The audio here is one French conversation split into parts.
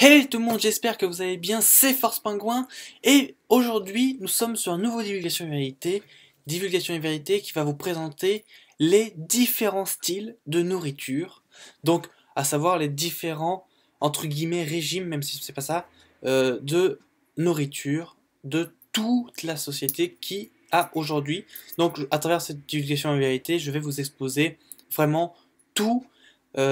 Hey tout le monde, j'espère que vous allez bien, c'est Force Pingouin et aujourd'hui nous sommes sur un nouveau Divulgation et Vérité qui va vous présenter les différents styles de nourriture, donc à savoir les différents entre guillemets régimes, même si c'est pas ça, de nourriture de toute la société qui a aujourd'hui. Donc à travers cette Divulgation et Vérité, je vais vous exposer vraiment tout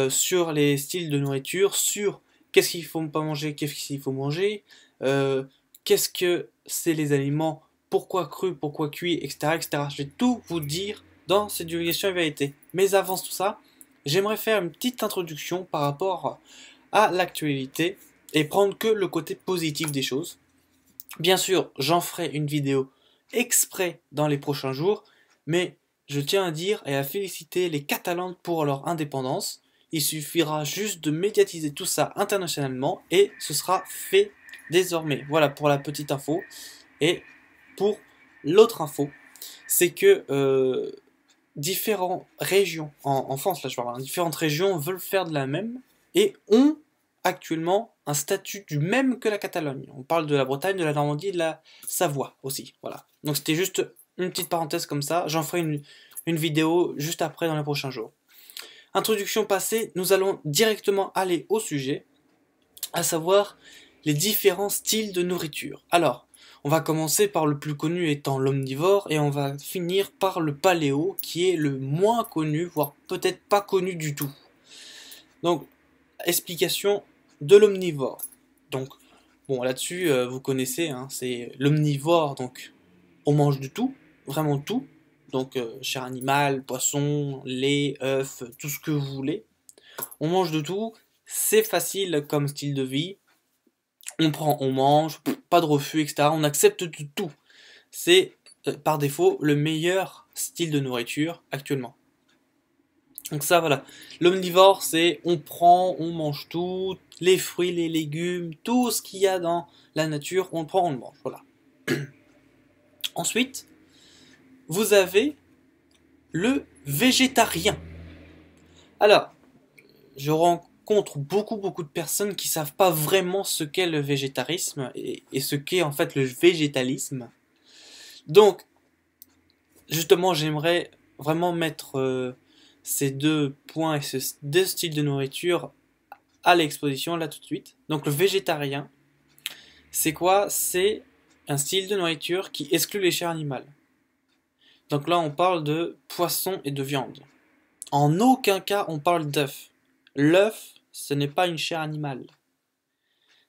sur les styles de nourriture, sur qu'est-ce qu'il faut pas manger, qu'est-ce qu'il faut manger, euh, qu'est-ce que c'est les aliments, pourquoi cru, pourquoi cuit, etc., etc. Je vais tout vous dire dans cette divulgation et vérité. Mais avant tout ça, j'aimerais faire une petite introduction par rapport à l'actualité et prendre que le côté positif des choses. Bien sûr, j'en ferai une vidéo exprès dans les prochains jours, mais je tiens à dire et à féliciter les Catalans pour leur indépendance. Il suffira juste de médiatiser tout ça internationalement et ce sera fait désormais. Voilà pour la petite info. Et pour l'autre info, c'est que différentes régions, en France là je parle, différentes régions veulent faire de la même et ont actuellement un statut du même que la Catalogne. On parle de la Bretagne, de la Normandie et de la Savoie aussi. Voilà. Donc c'était juste une petite parenthèse comme ça. J'en ferai une vidéo juste après dans les prochains jours. Introduction passée, nous allons directement aller au sujet, à savoir les différents styles de nourriture. Alors, on va commencer par le plus connu étant l'omnivore et on va finir par le paléo qui est le moins connu, voire peut-être pas connu du tout. Donc, explication de l'omnivore. Donc, bon là-dessus, vous connaissez, hein, c'est l'omnivore, donc on mange de tout, vraiment tout. Donc, chair animale, poisson, lait, œufs, tout ce que vous voulez. On mange de tout, c'est facile comme style de vie. On prend, on mange, pas de refus, etc. On accepte de tout. C'est par défaut le meilleur style de nourriture actuellement. Donc ça voilà, l'omnivore c'est on prend, on mange tout, les fruits, les légumes, tout ce qu'il y a dans la nature, on le prend, on le mange, voilà. Ensuite, vous avez le végétarien. Alors, je rencontre beaucoup de personnes qui savent pas vraiment ce qu'est le végétarisme et ce qu'est en fait le végétalisme. Donc, justement, j'aimerais vraiment mettre ces deux points et ces deux styles de nourriture à l'exposition là tout de suite. Donc, le végétarien, c'est quoi? C'est un style de nourriture qui exclut les chairs animales. Donc là, on parle de poisson et de viande. En aucun cas, on parle d'œuf. L'œuf, ce n'est pas une chair animale.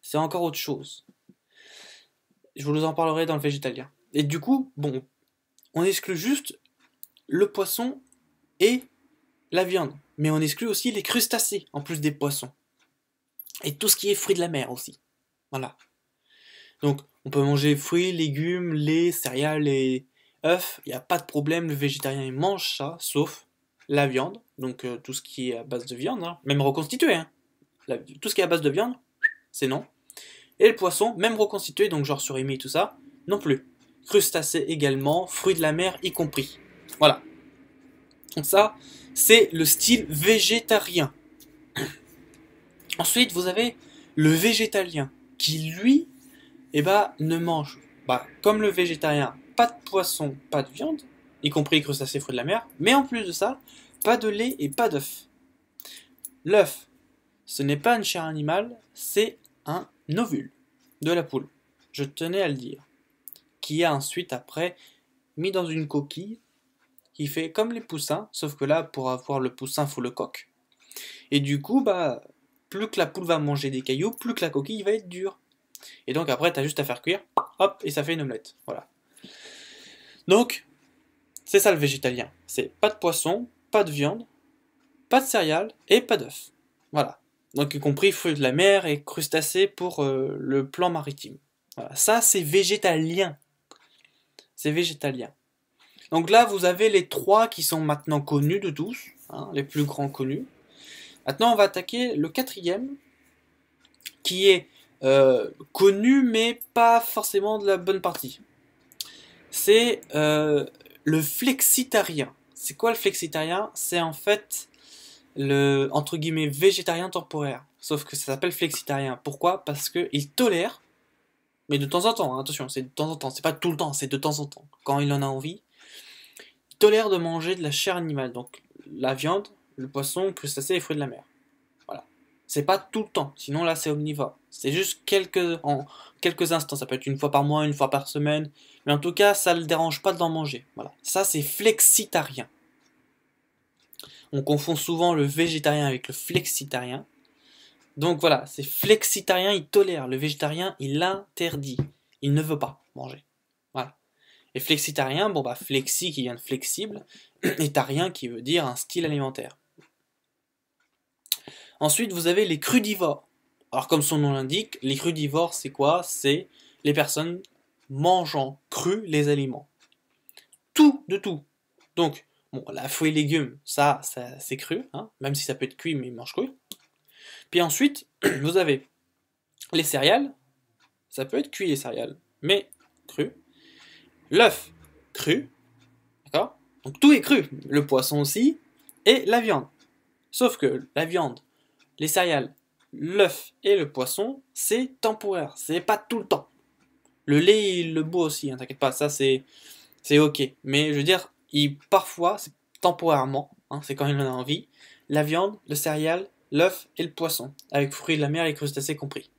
C'est encore autre chose. Je vous en parlerai dans le végétalien. Et du coup, bon, on exclut juste le poisson et la viande. Mais on exclut aussi les crustacés, en plus des poissons. Et tout ce qui est fruits de la mer aussi. Voilà. Donc, on peut manger fruits, légumes, lait, céréales et œufs. Il n'y a pas de problème, le végétarien il mange ça, sauf la viande. Donc, tout ce qui est à base de viande, hein, même reconstitué. Hein. Tout ce qui est à base de viande, c'est non. Et le poisson, même reconstitué, donc genre surimi et tout ça, non plus. Crustacés également, fruits de la mer y compris. Voilà. Donc ça, c'est le style végétarien. Ensuite, vous avez le végétalien, qui lui, ne mange, comme le végétarien, pas de poisson, pas de viande, y compris crustacés, fruits de la mer, mais en plus de ça, pas de lait et pas d'œuf. L'œuf, ce n'est pas une chair animale, c'est un ovule de la poule. Je tenais à le dire. Qui est ensuite après mis dans une coquille qui fait comme les poussins, sauf que là, pour avoir le poussin, il faut le coq. Et du coup, plus que la poule va manger des cailloux, plus que la coquille va être dure. Et donc après, tu as juste à faire cuire, hop, et ça fait une omelette. Voilà. Donc, c'est ça le végétalien. C'est pas de poisson, pas de viande, pas de céréales et pas d'œufs. Voilà. Donc, y compris fruits de la mer et crustacés pour le plan maritime. Voilà. Ça, c'est végétalien. C'est végétalien. Donc là, vous avez les trois qui sont maintenant connus de tous, hein, les plus grands connus. Maintenant, on va attaquer le quatrième, qui est connu, mais pas forcément de la bonne partie. C'est le flexitarien. C'est quoi le flexitarien? C'est en fait le, entre guillemets, végétarien temporaire. sauf que ça s'appelle flexitarien. Pourquoi? Parce qu'il tolère, mais de temps en temps, hein, attention, c'est de temps en temps, c'est pas tout le temps, c'est de temps en temps. Quand il en a envie, il tolère de manger de la chair animale, donc la viande, le poisson, crustacés et fruits de la mer. Voilà. C'est pas tout le temps, sinon là c'est omnivore. C'est juste en quelques instants, ça peut être une fois par mois, une fois par semaine, mais en tout cas ça ne le dérange pas d'en manger. Voilà. Ça c'est flexitarien. On confond souvent le végétarien avec le flexitarien. Donc voilà, c'est flexitarien, il tolère. Le végétarien, il interdit. Il ne veut pas manger. Voilà. Et flexitarien, bon bah flexi qui vient de flexible, et tarien qui veut dire un style alimentaire. Ensuite, vous avez les crudivores. Alors comme son nom l'indique, les crudivores, c'est quoi? C'est les personnes mangeant cru les aliments. Tout, de tout. Donc, bon, la fruits et légumes, ça c'est cru, hein, même si ça peut être cuit, mais ils mangent cru. Puis ensuite, vous avez les céréales, ça peut être cuit les céréales, mais cru. L'œuf, cru, d'accord? Donc tout est cru, le poisson aussi, et la viande. Sauf que la viande, les céréales, l'œuf et le poisson, c'est temporaire, c'est pas tout le temps. Le lait, il le boit aussi, hein, t'inquiète pas, ça c'est ok. Mais je veux dire, parfois, c'est temporairement, hein, c'est quand il en a envie, la viande, le céréal, l'œuf et le poisson, avec fruits de la mer et crustacés compris.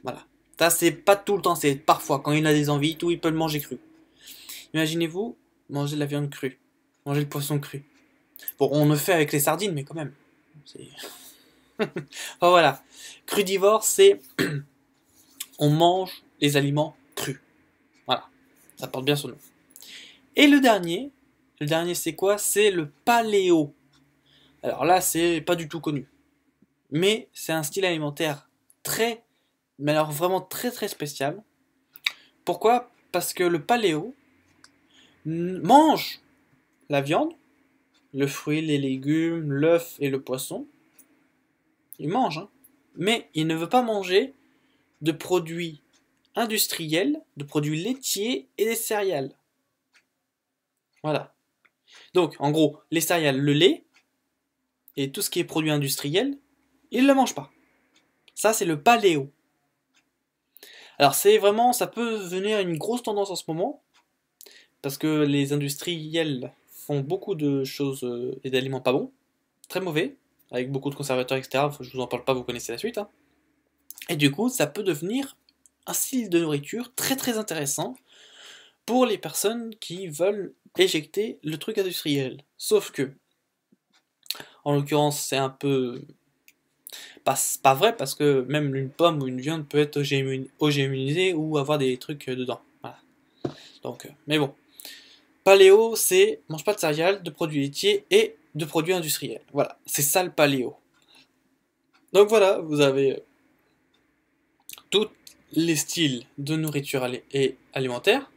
Voilà. Ça, c'est pas tout le temps, c'est parfois, quand il a des envies, tout, il peut le manger cru. Imaginez-vous manger de la viande crue, manger le poisson cru. Bon, on le fait avec les sardines, mais quand même. Enfin, voilà. Crudivore, c'est on mange les aliments crus. Voilà. Ça porte bien son nom. Et le dernier c'est quoi? C'est le paléo. Alors là, c'est pas du tout connu. Mais c'est un style alimentaire très, mais alors vraiment très très spécial. Pourquoi? Parce que le paléo mange la viande, le fruit, les légumes, l'œuf et le poisson. Il mange, hein. Mais il ne veut pas manger de produits industriels, de produits laitiers et des céréales. Voilà. Donc, en gros, les céréales, le lait et tout ce qui est produit industriel, il ne le mange pas. Ça, c'est le paléo. Alors, c'est vraiment, ça peut devenir une grosse tendance en ce moment, parce que les industriels font beaucoup de choses et d'aliments pas bons, très mauvais, avec beaucoup de conservateurs, etc. Je vous en parle pas, vous connaissez la suite, hein. Et du coup, ça peut devenir un style de nourriture très très intéressant pour les personnes qui veulent éjecter le truc industriel. Sauf que, en l'occurrence, c'est un peu pas vrai parce que même une pomme ou une viande peut être OGMisée ou avoir des trucs dedans. Voilà. Donc, mais bon. Paléo, c'est mange pas de céréales, de produits laitiers et de produits industriels. Voilà, c'est ça le paléo. Donc voilà, vous avez tous les styles de nourriture et alimentaire.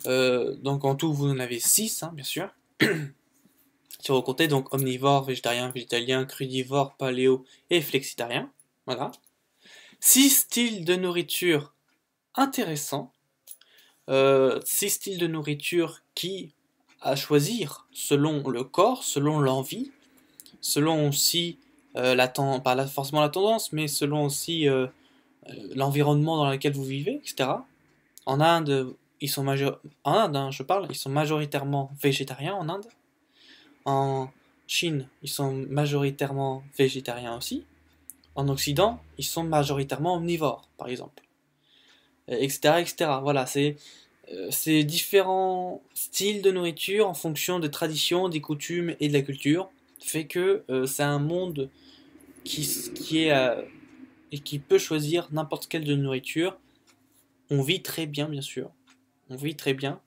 Donc en tout, vous en avez 6, hein, bien sûr. Si vous comptez, donc omnivore, végétarien, végétalien, crudivore, paléo et flexitarien. Voilà. 6 styles de nourriture intéressants. 6 styles de nourriture qui, à choisir selon le corps, selon l'envie, selon aussi, pas forcément la tendance, mais selon aussi l'environnement dans lequel vous vivez, etc. En Inde, en Inde, hein, je parle, ils sont majoritairement végétariens en Inde. En Chine, ils sont majoritairement végétariens aussi. En Occident, ils sont majoritairement omnivores, par exemple. Etc., etc. Voilà, c'est différents styles de nourriture en fonction des traditions, des coutumes et de la culture. Fait que c'est un monde qui est et qui peut choisir n'importe quelle de nourriture. On vit très bien, bien sûr. On vit très bien.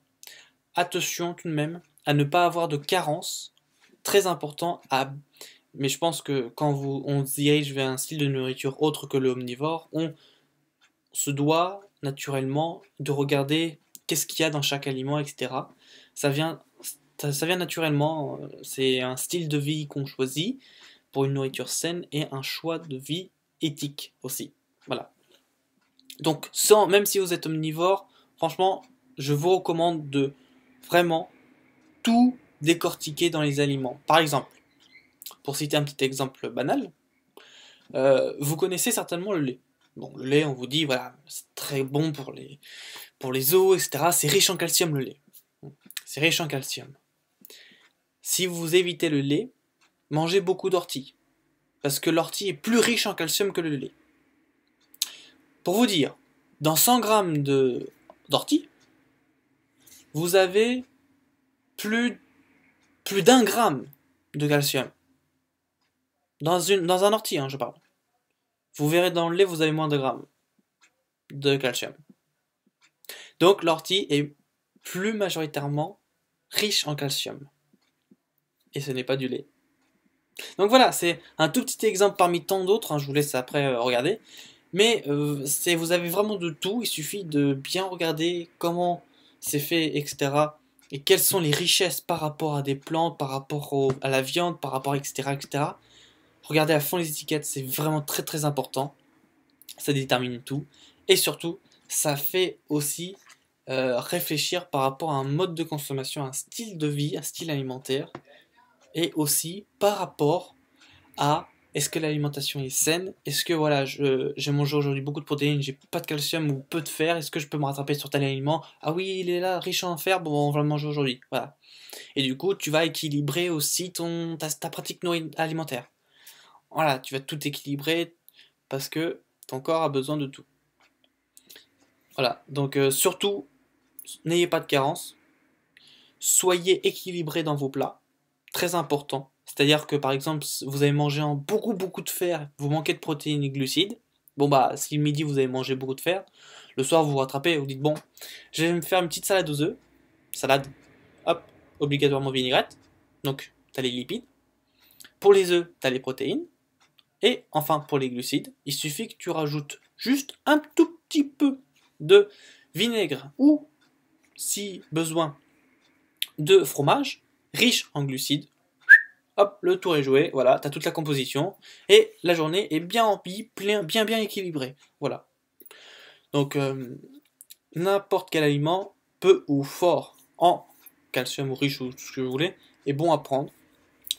Attention tout de même à ne pas avoir de carence. Très important mais je pense que quand on se dirige vers un style de nourriture autre que le omnivore, on se doit naturellement de regarder qu'est-ce qu'il y a dans chaque aliment, etc. Ça vient, ça vient naturellement, c'est un style de vie qu'on choisit pour une nourriture saine et un choix de vie éthique aussi. Voilà. Donc, même si vous êtes omnivore, franchement, je vous recommande de vraiment tout décortiquer dans les aliments. Par exemple, pour citer un petit exemple banal, Vous connaissez certainement le lait. Bon, le lait, on vous dit, voilà, c'est très bon pour les os, etc. C'est riche en calcium, le lait. C'est riche en calcium. Si vous évitez le lait, mangez beaucoup d'ortie. Parce que l'ortie est plus riche en calcium que le lait. Pour vous dire, dans 100 grammes d'ortie, vous avez plus d'1 gramme de calcium. Dans un ortie, hein, je parle. Vous verrez dans le lait, vous avez moins de grammes de calcium. Donc l'ortie est plus majoritairement riche en calcium. Et ce n'est pas du lait. Donc voilà, c'est un tout petit exemple parmi tant d'autres, hein, je vous laisse après regarder. Mais vous avez vraiment de tout, il suffit de bien regarder comment c'est fait, etc. Et quelles sont les richesses par rapport à des plantes, par rapport à la viande, par rapport, etc., etc. Regardez à fond les étiquettes, c'est vraiment très très important. Ça détermine tout. Et surtout, ça fait aussi réfléchir par rapport à un mode de consommation, un style de vie, un style alimentaire. Et aussi par rapport à est-ce que l'alimentation est saine? Est-ce que voilà, j'ai mangé aujourd'hui beaucoup de protéines, j'ai pas de calcium ou peu de fer, est-ce que je peux me rattraper sur tel aliment? Ah oui, il est là, riche en fer, bon, on va le manger aujourd'hui. Voilà. Et du coup, tu vas équilibrer aussi ta pratique alimentaire. Voilà, tu vas tout équilibrer parce que ton corps a besoin de tout. Voilà, donc surtout, n'ayez pas de carence. Soyez équilibré dans vos plats. Très important. C'est-à-dire que par exemple, vous avez mangé beaucoup de fer, vous manquez de protéines et glucides. Bon bah, si le midi vous avez mangé beaucoup de fer, le soir vous vous rattrapez et vous dites bon, je vais me faire une petite salade aux œufs. Salade, hop, obligatoirement vinaigrette. Donc, t'as les lipides. Pour les œufs, t'as les protéines. Et enfin, pour les glucides, il suffit que tu rajoutes juste un tout petit peu de vinaigre ou, si besoin, de fromage riche en glucides. Hop, le tour est joué, voilà, tu as toute la composition, et la journée est bien remplie, bien équilibrée, voilà. Donc, n'importe quel aliment, peu ou fort en calcium ou riche ou tout ce que vous voulez, est bon à prendre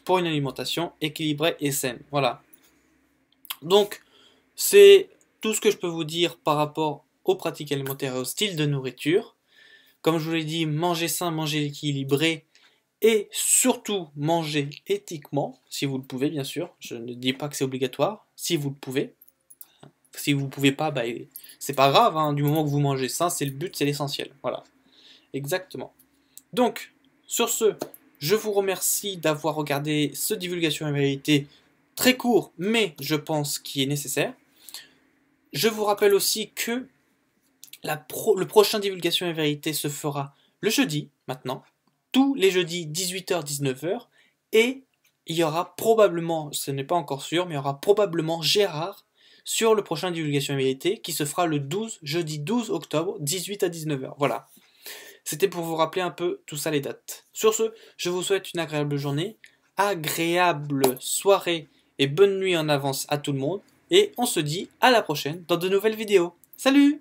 pour une alimentation équilibrée et saine, voilà. Donc, c'est tout ce que je peux vous dire par rapport aux pratiques alimentaires et au style de nourriture. Comme je vous l'ai dit, manger sain, manger équilibré, et surtout manger éthiquement, si vous le pouvez bien sûr. Je ne dis pas que c'est obligatoire, si vous le pouvez. Si vous ne pouvez pas, bah, c'est pas grave, hein, du moment que vous mangez sain, c'est le but, c'est l'essentiel. Voilà, exactement. Donc, sur ce, je vous remercie d'avoir regardé ce divulgation en vérité très court, mais je pense qui est nécessaire. Je vous rappelle aussi que le prochain divulgation en vérité se fera le jeudi, maintenant, tous les jeudis 18h-19h, et il y aura probablement, ce n'est pas encore sûr, mais il y aura probablement Gérard sur le prochain divulgation en vérité qui se fera le jeudi 12 octobre, 18 à 19h. Voilà. C'était pour vous rappeler un peu tout ça, les dates. Sur ce, je vous souhaite une agréable journée, agréable soirée et bonne nuit en avance à tout le monde, et on se dit à la prochaine dans de nouvelles vidéos. Salut!